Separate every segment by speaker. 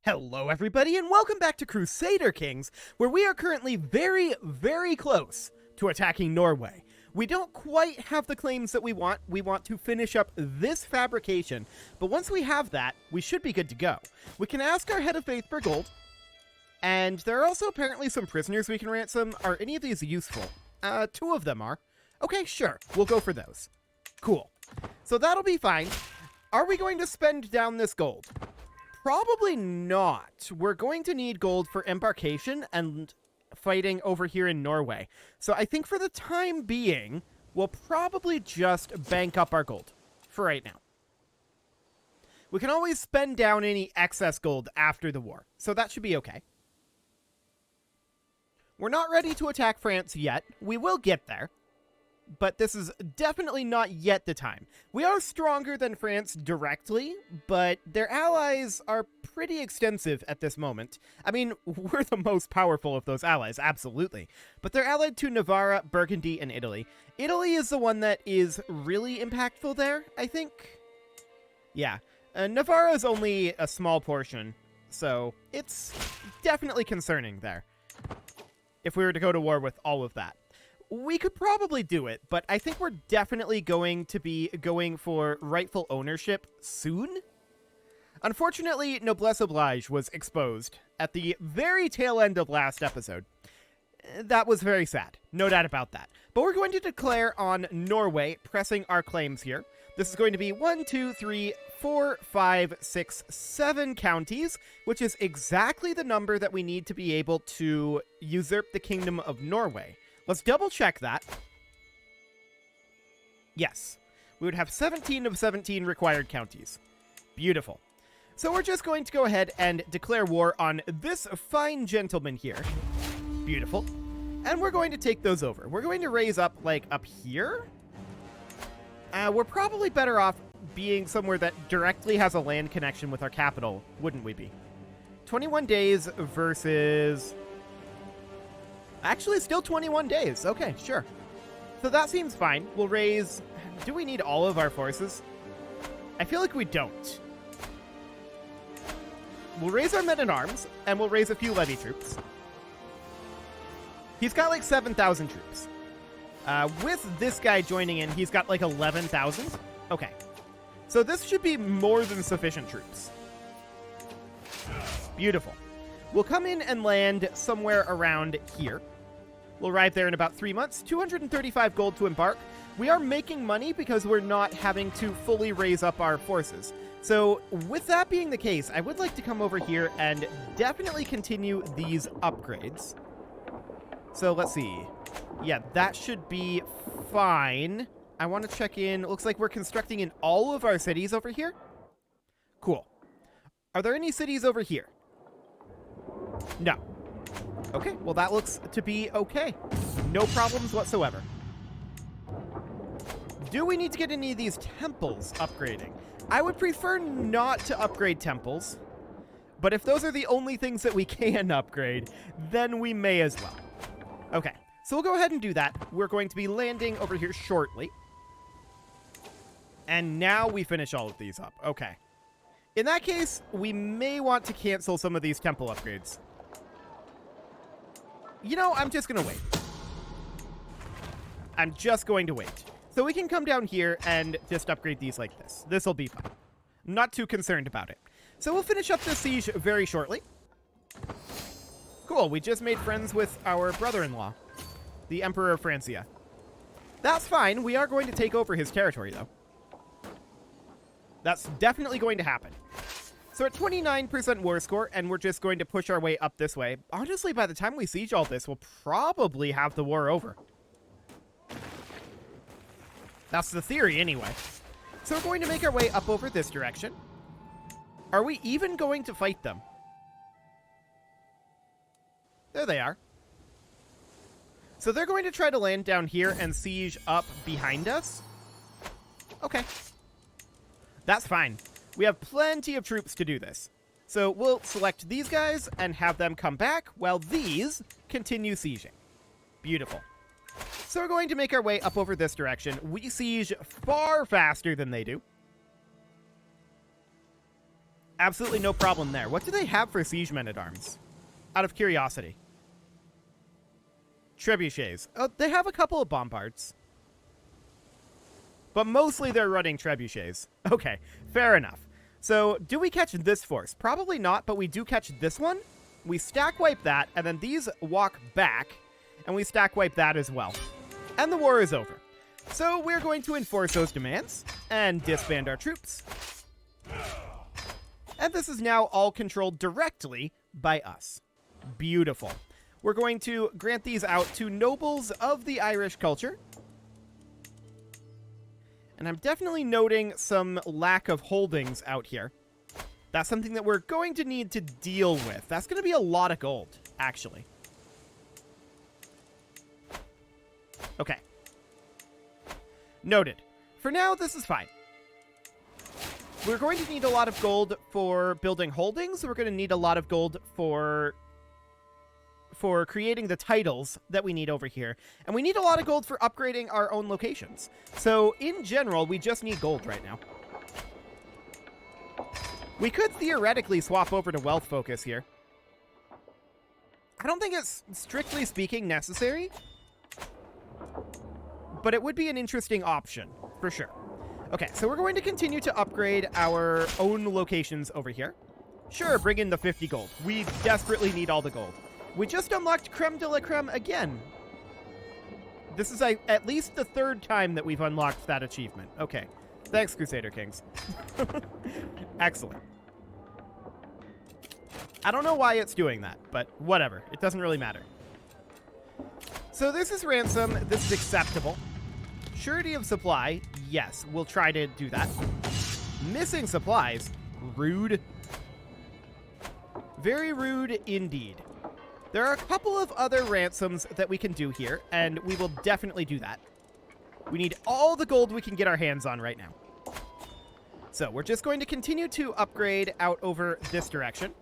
Speaker 1: Hello everybody and welcome back to Crusader Kings, where we are currently very close to attacking Norway. We don't quite have the claims that we want. We want to finish up this fabrication, but once we have that, we should be good to go. We can ask our head of faith for gold, and there are also apparently some prisoners we can ransom. Are any of these useful? Two of them are. Okay, sure, we'll go for those. Cool. So that'll be fine. Are we going to spend down this gold? Probably not. We're going to need gold for embarkation and fighting over here in Norway. So I think for the time being, we'll probably just bank up our gold for right now. We can always spend down any excess gold after the war, so that should be okay. We're not ready to attack France yet. We will get there. But this is definitely not yet the time. We are stronger than France directly, but their allies are pretty extensive at this moment. I mean, we're the most powerful of those allies, absolutely. But they're allied to Navarre, Burgundy, and Italy. Italy is the one that is really impactful there, I think. Yeah, Navarre is only a small portion, so it's definitely concerning there. If we were to go to war with all of that. We could probably do it, but I think we're definitely going to be going for rightful ownership soon. Unfortunately, Noblesse Oblige was exposed at the very tail end of last episode. That was very sad, no doubt about that. But we're going to declare on Norway, pressing our claims here. This is going to be 1, 2, 3, 4, 5, 6, 7 counties, which is exactly the number that we need to be able to usurp the Kingdom of Norway. Let's double check that. Yes, we would have 17 of 17 required counties. Beautiful. So we're just going to go ahead and declare war on this fine gentleman here. Beautiful. And we're going to take those over. We're going to raise up, like, up here. We're probably better off being somewhere that directly has a land connection with our capital, wouldn't we be? 21 days versus... Actually, still 21 days. Okay, sure. So that seems fine. We'll raise... Do we need all of our forces? I feel like we don't. We'll raise our men-at-arms, and we'll raise a few levy troops. He's got like 7,000 troops. With this guy joining in, he's got like 11,000. Okay. So this should be more than sufficient troops. Beautiful. We'll come in and land somewhere around here. We'll arrive there in about 3 months. 235 gold to embark. We are making money because we're not having to fully raise up our forces. So with that being the case, I would like to come over here and definitely continue these upgrades. So let's see. Yeah, that should be fine. I want to check in. It looks like we're constructing in all of our cities over here. Cool. Are there any cities over here? No. Okay, well that looks to be okay. No problems whatsoever. Do we need to get any of these temples upgrading? I would prefer not to upgrade temples, but if those are the only things that we can upgrade, then we may as well. Okay, so we'll go ahead and do that. We're going to be landing over here shortly. And now we finish all of these up. Okay. In that case, we may want to cancel some of these temple upgrades. You know, I'm just going to wait. I'm just going to wait. So we can come down here and just upgrade these like this. This will be fine. I'm not too concerned about it. So we'll finish up this siege very shortly. Cool, we just made friends with our brother-in-law, the Emperor of Francia. That's fine. We are going to take over his territory, though. That's definitely going to happen. So at 29% war score, and we're just going to push our way up this way. Honestly, by the time we siege all this, we'll probably have the war over. That's the theory, anyway. So we're going to make our way up over this direction. Are we even going to fight them? There they are. So they're going to try to land down here and siege up behind us. Okay. That's fine. We have plenty of troops to do this. So we'll select these guys and have them come back while these continue sieging. Beautiful. So we're going to make our way up over this direction. We siege far faster than they do. Absolutely no problem there. What do they have for siege men-at-arms? Out of curiosity. Trebuchets. Oh, they have a couple of bombards. But mostly they're running trebuchets. Okay, fair enough. So, do we catch this force? Probably not, but we do catch this one. We stack wipe that, and then these walk back, and we stack wipe that as well. And the war is over. So, we're going to enforce those demands, and disband our troops. And this is now all controlled directly by us. Beautiful. We're going to grant these out to nobles of the Irish culture. And I'm definitely noting some lack of holdings out here. That's something that we're going to need to deal with. That's going to be a lot of gold, actually. Okay. Noted. For now, this is fine. We're going to need a lot of gold for building holdings. We're going to need a lot of gold for creating the titles that we need over here. And we need a lot of gold for upgrading our own locations. So, in general, we just need gold right now. We could theoretically swap over to wealth focus here. I don't think it's, strictly speaking, necessary. But it would be an interesting option, for sure. Okay, so we're going to continue to upgrade our own locations over here. Sure, bring in the 50 gold. We desperately need all the gold. We just unlocked Creme de la Creme again. This is at least the third time that we've unlocked that achievement. Okay. Thanks, Crusader Kings. Excellent. I don't know why it's doing that, but whatever. It doesn't really matter. So this is ransom. This is acceptable. Surety of supply. Yes, we'll try to do that. Missing supplies. Rude. Very rude indeed. There are a couple of other ransoms that we can do here, and we will definitely do that. We need all the gold we can get our hands on right now. So we're just going to continue to upgrade out over this direction,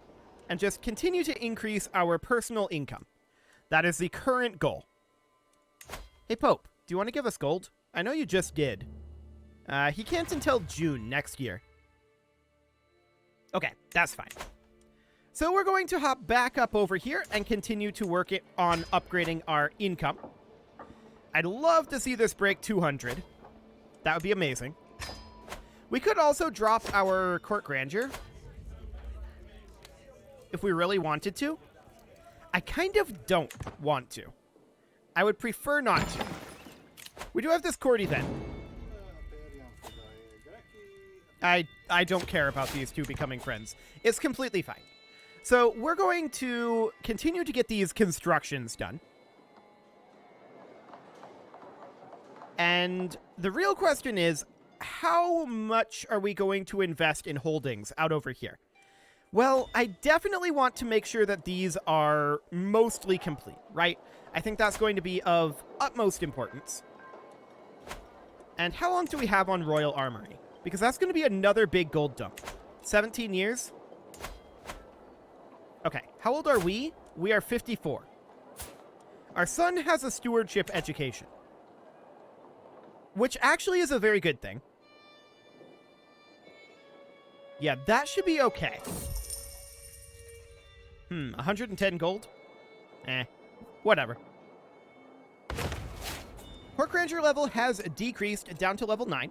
Speaker 1: and just continue to increase our personal income. That is the current goal. Hey, Pope, do you want to give us gold? I know you just did. He can't until June next year. Okay, that's fine. So we're going to hop back up over here and continue to work it on upgrading our income. I'd love to see this break 200. That would be amazing. We could also drop our court grandeur if we really wanted to. I kind of don't want to. I would prefer not to. We do have this court event. I don't care about these two becoming friends. It's completely fine. So we're going to continue to get these constructions done. And the real question is, how much are we going to invest in holdings out over here? Well, I definitely want to make sure that these are mostly complete, right? I think that's going to be of utmost importance. And how long do we have on Royal Armory? Because that's going to be another big gold dump. 17 years? Okay, how old are we? We are 54. Our son has a stewardship education, which actually is a very good thing. Yeah, that should be okay. 110 gold? Whatever. Court grandeur level has decreased down to level 9.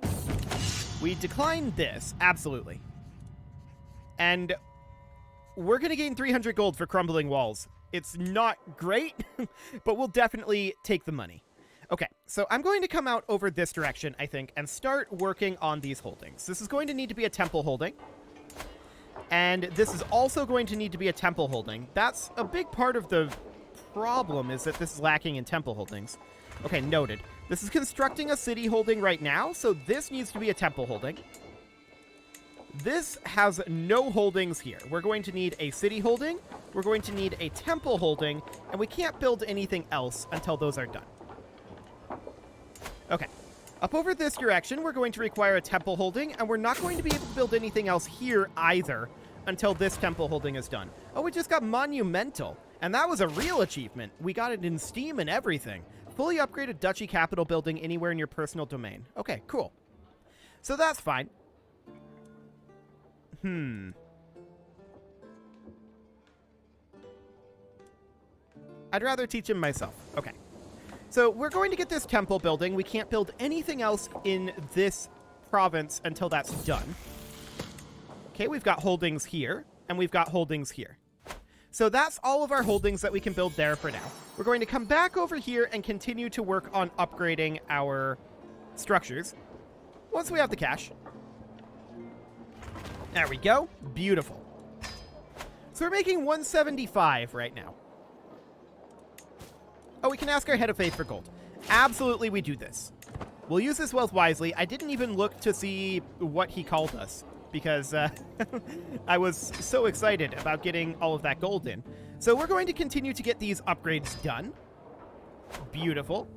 Speaker 1: We decline this, absolutely. And we're going to gain 300 gold for crumbling walls. It's not great, but we'll definitely take the money. Okay, so I'm going to come out over this direction, I think, and start working on these holdings. This is going to need to be a temple holding. And this is also going to need to be a temple holding. That's a big part of the problem, is that this is lacking in temple holdings. Okay, noted. This is constructing a city holding right now, so this needs to be a temple holding. This has no holdings here. We're going to need a city holding, we're going to need a temple holding, and we can't build anything else until those are done. Okay. Up over this direction, we're going to require a temple holding, and we're not going to be able to build anything else here either until this temple holding is done. Oh, we just got monumental, and that was a real achievement. We got it in Steam and everything. Fully upgraded duchy capital building anywhere in your personal domain. Okay, cool. So that's fine. I'd rather teach him myself. Okay. So we're going to get this temple building. We can't build anything else in this province until that's done. Okay, we've got holdings here, and we've got holdings here. So that's all of our holdings that we can build there for now. We're going to come back over here and continue to work on upgrading our structures once we have the cash. There we go. Beautiful. So we're making 175 right now. Oh, we can ask our head of faith for gold. Absolutely, we do this. We'll use this wealth wisely. I didn't even look to see what he called us because I was so excited about getting all of that gold in. So we're going to continue to get these upgrades done. Beautiful.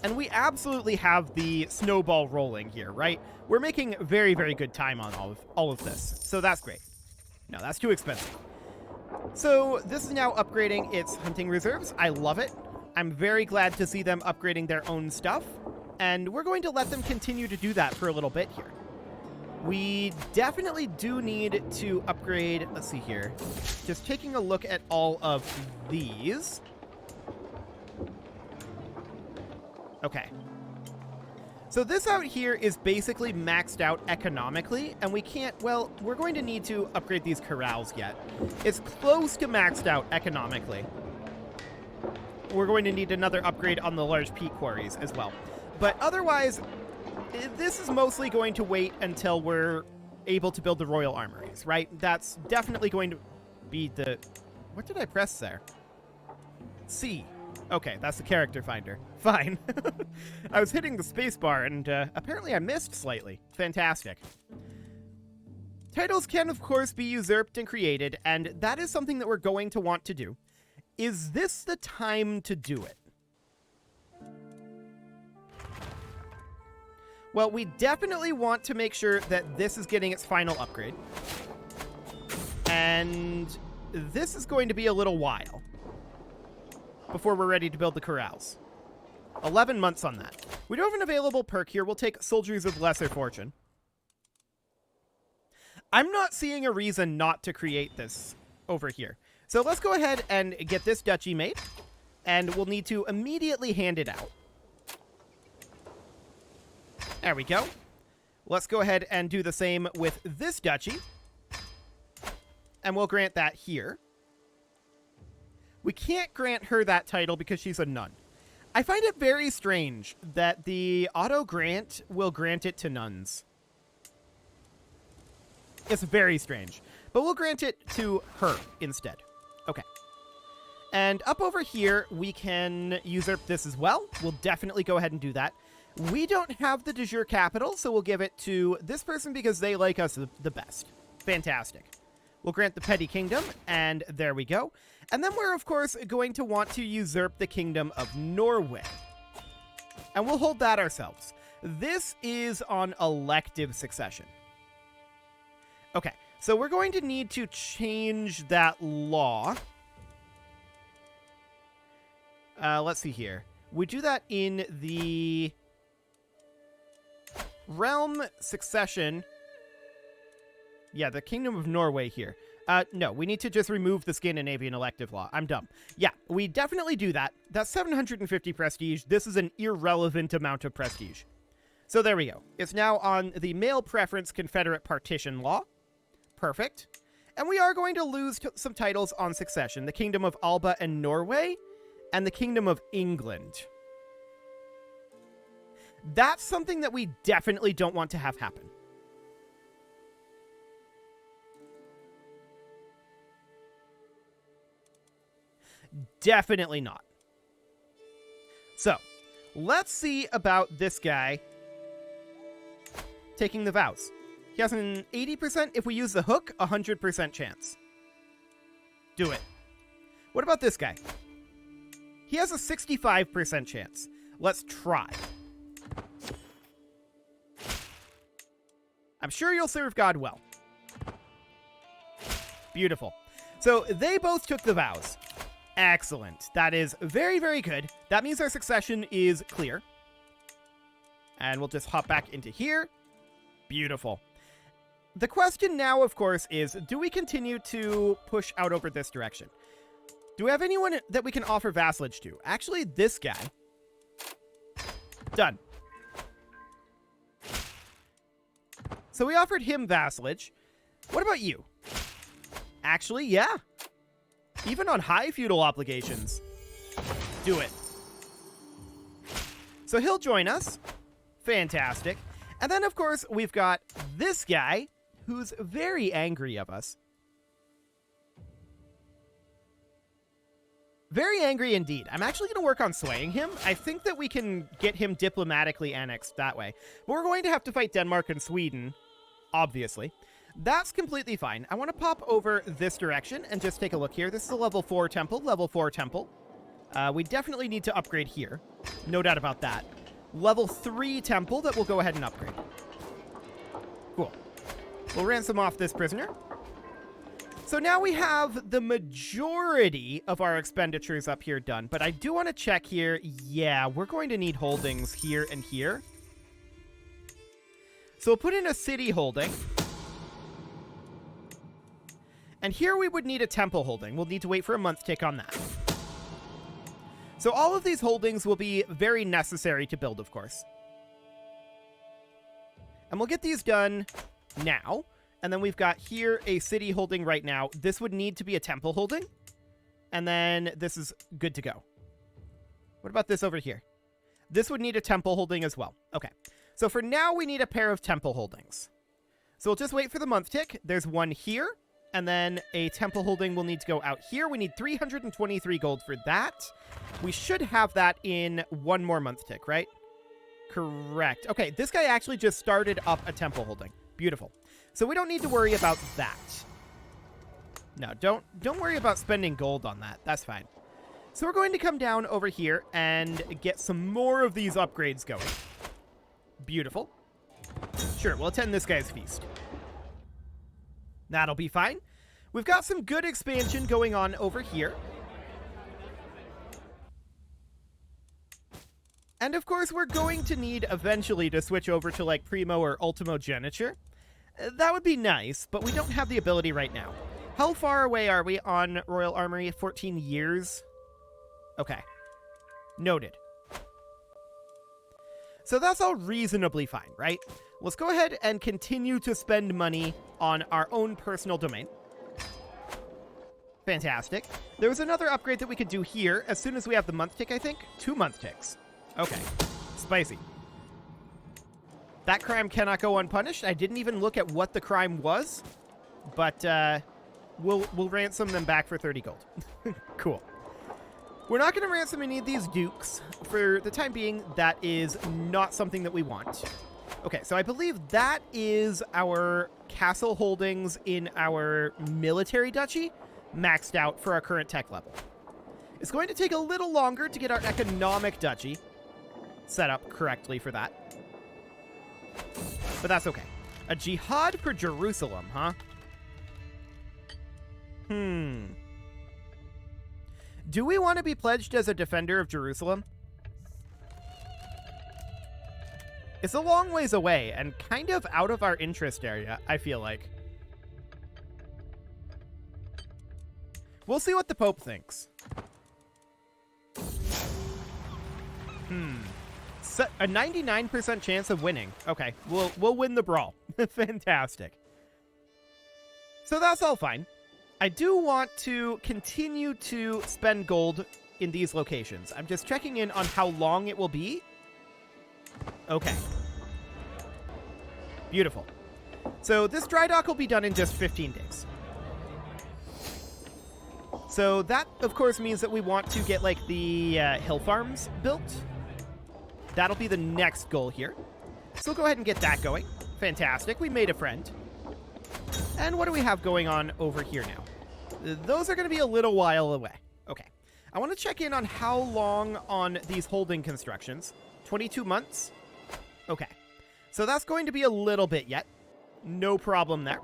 Speaker 1: And we absolutely have the snowball rolling here, right? We're making very, very good time on all of this. So that's great. No, that's too expensive. So this is now upgrading its hunting reserves. I love it. I'm very glad to see them upgrading their own stuff. And we're going to let them continue to do that for a little bit here. We definitely do need to upgrade. Let's see here. Just taking a look at all of these. Okay. So this out here is basically maxed out economically, and we can't, well, we're going to need to upgrade these corrals yet. It's close to maxed out economically. We're going to need another upgrade on the large peat quarries as well. But otherwise, this is mostly going to wait until we're able to build the royal armories, right? That's definitely going to be the... What did I press there? C. Okay, that's the character finder. Fine. I was hitting the spacebar, and apparently I missed slightly. Fantastic. Titles can, of course, be usurped and created, and that is something that we're going to want to do. Is this the time to do it? Well, we definitely want to make sure that this is getting its final upgrade. And this is going to be a little while before we're ready to build the corrals. 11 months on that. We do have an available perk here. We'll take Soldiers of Lesser Fortune. I'm not seeing a reason not to create this over here. So let's go ahead and get this duchy made. And we'll need to immediately hand it out. There we go. Let's go ahead and do the same with this duchy. And we'll grant that here. We can't grant her that title because she's a nun. I find it very strange that the auto grant will grant it to nuns. It's very strange. But we'll grant it to her instead. Okay. And up over here, we can usurp this as well. We'll definitely go ahead and do that. We don't have the de jure capital, so we'll give it to this person because they like us the best. Fantastic. We'll grant the petty kingdom, and there we go. And then we're, of course, going to want to usurp the kingdom of Norway. And we'll hold that ourselves. This is on elective succession. Okay, so we're going to need to change that law. Let's see here. We do that in the realm succession. Yeah, the Kingdom of Norway here. No, we need to just remove the Scandinavian elective law. I'm dumb. Yeah, we definitely do that. That's 750 prestige. This is an irrelevant amount of prestige. So there we go. It's now on the male preference Confederate partition law. Perfect. And we are going to lose some titles on succession. The Kingdom of Alba and Norway, and the Kingdom of England. That's something that we definitely don't want to have happen. Definitely not. So, let's see about this guy taking the vows. He has an 80%, if we use the hook, 100% chance. Do it. What about this guy? He has a 65% chance. Let's try. I'm sure you'll serve God well. Beautiful. So they both took the vows. Excellent. That is very, very good. That means our succession is clear. And we'll just hop back into here. Beautiful. The question now, of course, is do we continue to push out over this direction? Do we have anyone that we can offer vassalage to? Actually, this guy. Done. So we offered him vassalage. What about you? Actually, yeah. Even on high feudal obligations. Do it. So he'll join us. Fantastic. And then, of course, we've got this guy who's very angry of us. Very angry indeed. I'm actually going to work on swaying him. I think that we can get him diplomatically annexed that way. But we're going to have to fight Denmark and Sweden, obviously. That's completely fine. I want to pop over this direction and just take a look here. This is a level 4 temple, level 4 temple. We definitely need to upgrade here. No doubt about that. Level 3 temple that we'll go ahead and upgrade. Cool. We'll ransom off this prisoner. So now we have the majority of our expenditures up here done. But I do want to check here. Yeah, we're going to need holdings here and here. So we'll put in a city holding. And here we would need a temple holding. We'll need to wait for a month tick on that. So all of these holdings will be very necessary to build, of course. And we'll get these done now. And then we've got here a city holding right now. This would need to be a temple holding. And then this is good to go. What about this over here? This would need a temple holding as well. Okay. So for now, we need a pair of temple holdings. So we'll just wait for the month tick. There's one here. And then a temple holding will need to go out here. We need 323 gold for that. We should have that in one more month tick, right? Correct. Okay, this guy actually just started up a temple holding. Beautiful. So we don't need to worry about that. No, don't worry about spending gold on that. That's fine. So we're going to come down over here and get some more of these upgrades going. Beautiful. Sure, we'll attend this guy's feast. That'll be fine. We've got some good expansion going on over here. And of course, we're going to need eventually to switch over to like Primo or Ultimogeniture. That would be nice, but we don't have the ability right now. How far away are we on Royal Armory? 14 years? Okay. Noted. So that's all reasonably fine, right? Let's go ahead and continue to spend money on our own personal domain. Fantastic. There was another upgrade that we could do here as soon as we have the month tick, I think. 2 month ticks. Okay. Spicy. That crime cannot go unpunished. I didn't even look at what the crime was, but we'll ransom them back for 30 gold. Cool. We're not going to ransom any of these dukes. For the time being, that is not something that we want. Okay, so I believe that is our castle holdings in our military duchy maxed out for our current tech level. It's going to take a little longer to get our economic duchy set up correctly for that. But that's okay. A jihad for Jerusalem, huh? Do we want to be pledged as a defender of Jerusalem? It's a long ways away and kind of out of our interest area, I feel like. We'll see what the Pope thinks. So, a 99% chance of winning. Okay, we'll win the brawl. Fantastic. So that's all fine. I do want to continue to spend gold in these locations. I'm just checking in on how long it will be. Okay. Beautiful. So this dry dock will be done in just 15 days. So that, of course, means that we want to get, like, the hill farms built. That'll be the next goal here. So we'll go ahead and get that going. Fantastic. We made a friend. And what do we have going on over here now? Those are going to be a little while away. Okay. I want to check in on how long on these holding constructions. 22 months? Okay. So that's going to be a little bit yet. No problem there.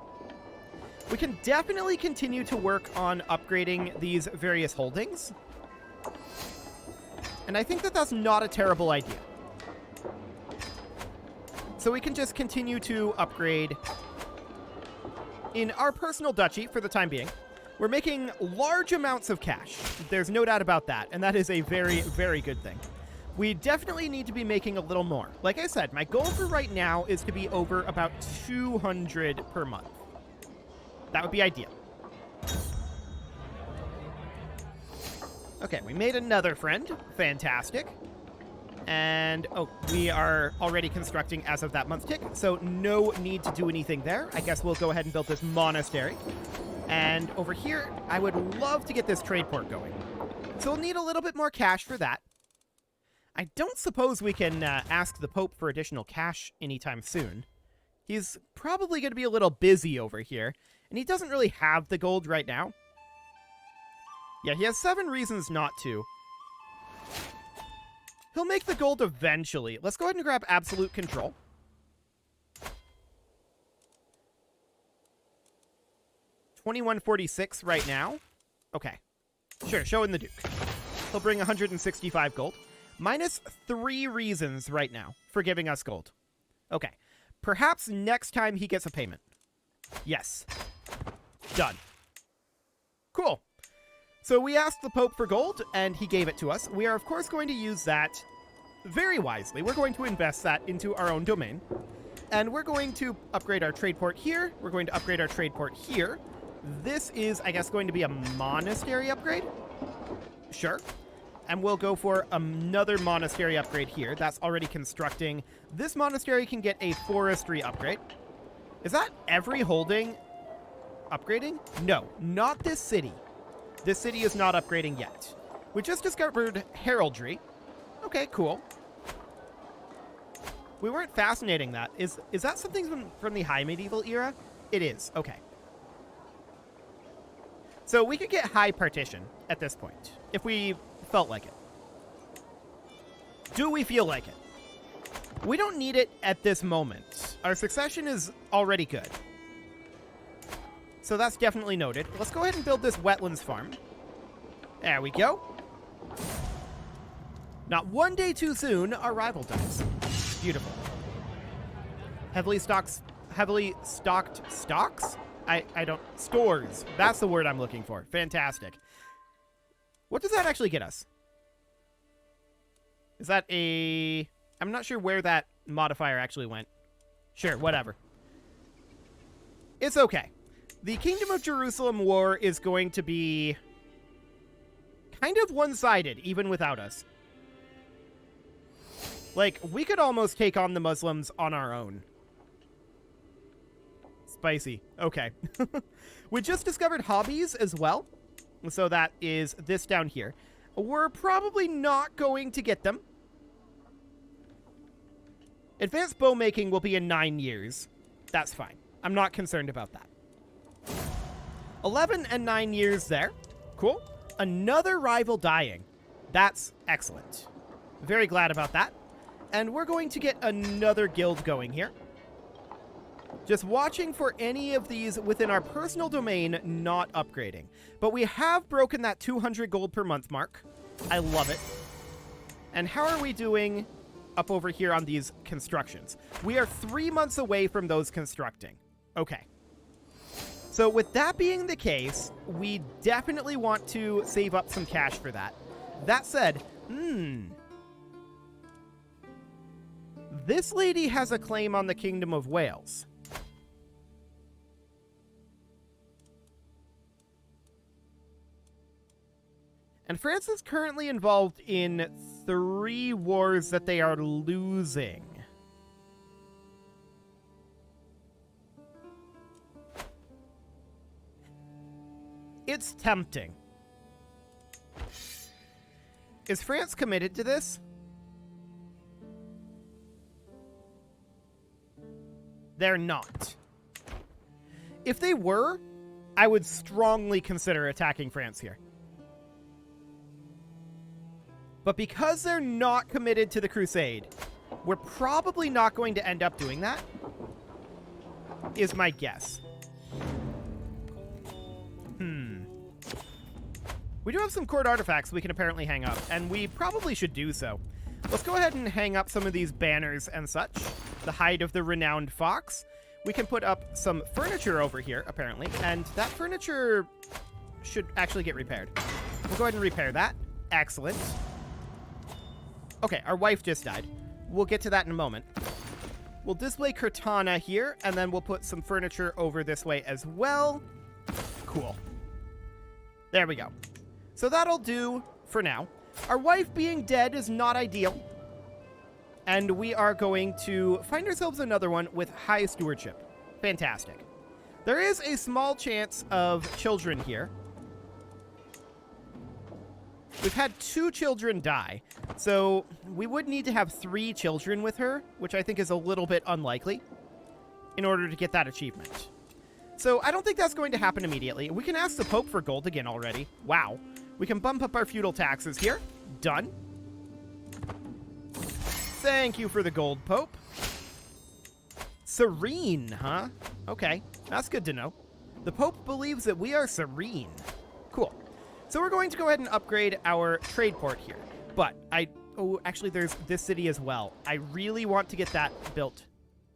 Speaker 1: We can definitely continue to work on upgrading these various holdings. And I think that that's not a terrible idea. So we can just continue to upgrade in our personal duchy for the time being. We're making large amounts of cash. There's no doubt about that, and that is a very, very good thing. We definitely need to be making a little more. Like I said, my goal for right now is to be over about 200 per month. That would be ideal. Okay, we made another friend. Fantastic. And, oh, we are already constructing as of that month tick, so no need to do anything there. I guess we'll go ahead and build this monastery. And over here, I would love to get this trade port going. So we'll need a little bit more cash for that. I don't suppose we can ask the Pope for additional cash anytime soon. He's probably going to be a little busy over here, and he doesn't really have the gold right now. Yeah, he has 7 reasons not to. He'll make the gold eventually. Let's go ahead and grab absolute control. $21.46 right now. Okay. Sure, show in the Duke. He'll bring 165 gold. Minus 3 reasons right now for giving us gold. Okay. Perhaps next time he gets a payment. Yes. Done. Cool. So we asked the Pope for gold, and he gave it to us. We are, of course, going to use that very wisely. We're going to invest that into our own domain. And we're going to upgrade our trade port here. We're going to upgrade our trade port here. This is, I guess, going to be a monastery upgrade. Sure. And we'll go for another monastery upgrade here. That's already constructing. This monastery can get a forestry upgrade. Is that every holding upgrading? No, not this city. This city is not upgrading yet. We just discovered heraldry. Okay, cool. We weren't fascinating that. Is that something from the High Medieval era? It is. Okay. So we could get high partition at this point, if we felt like it. Do we feel like it? We don't need it at this moment. Our succession is already good. So that's definitely noted. Let's go ahead and build this wetlands farm. There we go. Not one day too soon, our rival dies. Beautiful. Heavily stocked stocks? I don't... Stores. That's the word I'm looking for. Fantastic. What does that actually get us? Is that a... I'm not sure where that modifier actually went. Sure, whatever. It's okay. The Kingdom of Jerusalem War is going to be kind of one-sided, even without us. Like, we could almost take on the Muslims on our own. Spicy. Okay. We just discovered hobbies as well. So that is this down here. We're probably not going to get them. Advanced bow making will be in 9 years. That's fine. I'm not concerned about that. 11 and 9 years there. Cool. Another rival dying. That's excellent. Very glad about that. And we're going to get another guild going here. Just watching for any of these within our personal domain not upgrading. But we have broken that 200 gold per month mark. I love it. And how are we doing up over here on these constructions? We are 3 months away from those constructing. Okay. So with that being the case, we definitely want to save up some cash for that. That said, this lady has a claim on the Kingdom of Wales. And France is currently involved in 3 wars that they are losing. It's tempting. Is France committed to this? They're not. If they were, I would strongly consider attacking France here. But because they're not committed to the crusade, we're probably not going to end up doing that, is my guess. We do have some court artifacts we can apparently hang up, and we probably should do so. Let's go ahead and hang up some of these banners and such. The hide of the renowned fox. We can put up some furniture over here, apparently, and that furniture should actually get repaired. We'll go ahead and repair that. Excellent. Okay, our wife just died. We'll get to that in a moment. We'll display Cortana here, and then we'll put some furniture over this way as well. Cool. There we go. So that'll do for now. Our wife being dead is not ideal. And we are going to find ourselves another one with high stewardship. Fantastic. There is a small chance of children here. We've had 2 children die, so we would need to have 3 children with her, which I think is a little bit unlikely, in order to get that achievement. So I don't think that's going to happen immediately. We can ask the Pope for gold again already. Wow. We can bump up our feudal taxes here. Done. Thank you for the gold, Pope. Serene, huh? Okay, that's good to know. The Pope believes that we are serene. Cool. So we're going to go ahead and upgrade our trade port here. But oh, actually there's this city as well. I really want to get that built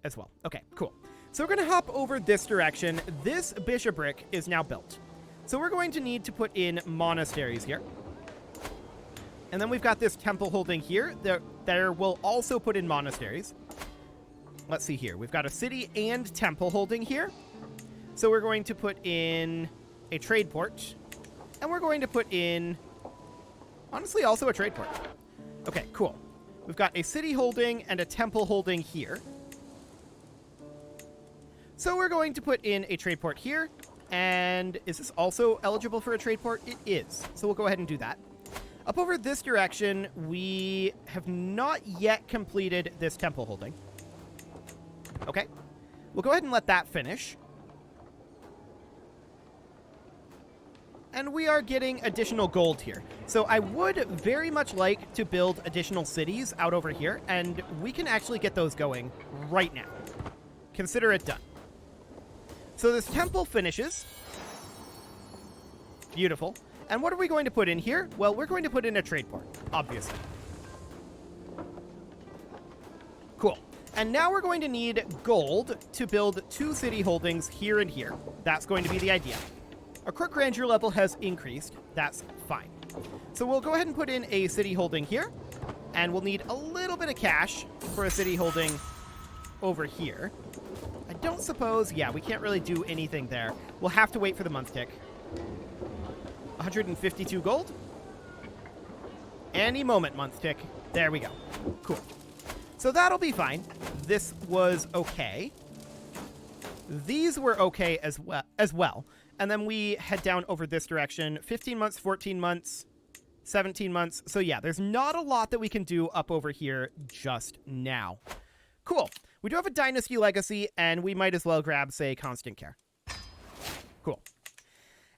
Speaker 1: as well. Okay, cool. So we're going to hop over this direction. This bishopric is now built. So we're going to need to put in monasteries here. And then we've got this temple holding here. There will also put in monasteries. Let's see here. We've got a city and temple holding here. So we're going to put in a trade port. And we're going to put in, honestly, also a trade port. Okay, cool. We've got a city holding and a temple holding here. So we're going to put in a trade port here. And is this also eligible for a trade port? It is. So we'll go ahead and do that. Up over this direction, we have not yet completed this temple holding. Okay. We'll go ahead and let that finish. And we are getting additional gold here. So I would very much like to build additional cities out over here, and we can actually get those going right now. Consider it done. So this temple finishes. Beautiful. And what are we going to put in here? Well, we're going to put in a trade port, obviously. Cool. And now we're going to need gold to build 2 city holdings here and here. That's going to be the idea. Our court grandeur level has increased. That's fine. So we'll go ahead and put in a city holding here. And we'll need a little bit of cash for a city holding over here. I don't suppose... Yeah, we can't really do anything there. We'll have to wait for the month tick. 152 gold. Any moment, month tick. There we go. Cool. So that'll be fine. This was okay. These were okay as well. And then we head down over this direction. 15 months, 14 months, 17 months. So yeah, there's not a lot that we can do up over here just now. Cool. We do have a dynasty legacy, and we might as well grab, say, constant care. Cool.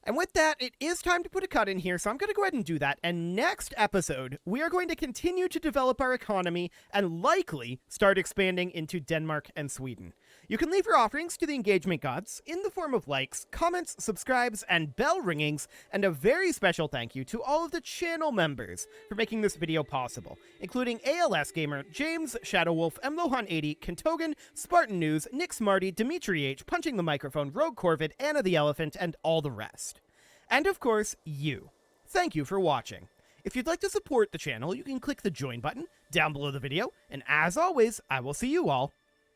Speaker 1: And with that, it is time to put a cut in here, so I'm going to go ahead and do that. And next episode, we are going to continue to develop our economy and likely start expanding into Denmark and Sweden. You can leave your offerings to the engagement gods in the form of likes, comments, subscribes, and bell ringings, and a very special thank you to all of the channel members for making this video possible, including ALS Gamer, James, Shadowwolf, MLohan80, Kentogan, Spartan News, Nick Smarty, Dimitri H, Punching the Microphone, Rogue Corvid, Anna the Elephant, and all the rest. And of course, you. Thank you for watching. If you'd like to support the channel, you can click the join button down below the video, and as always, I will see you all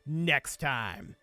Speaker 1: next time.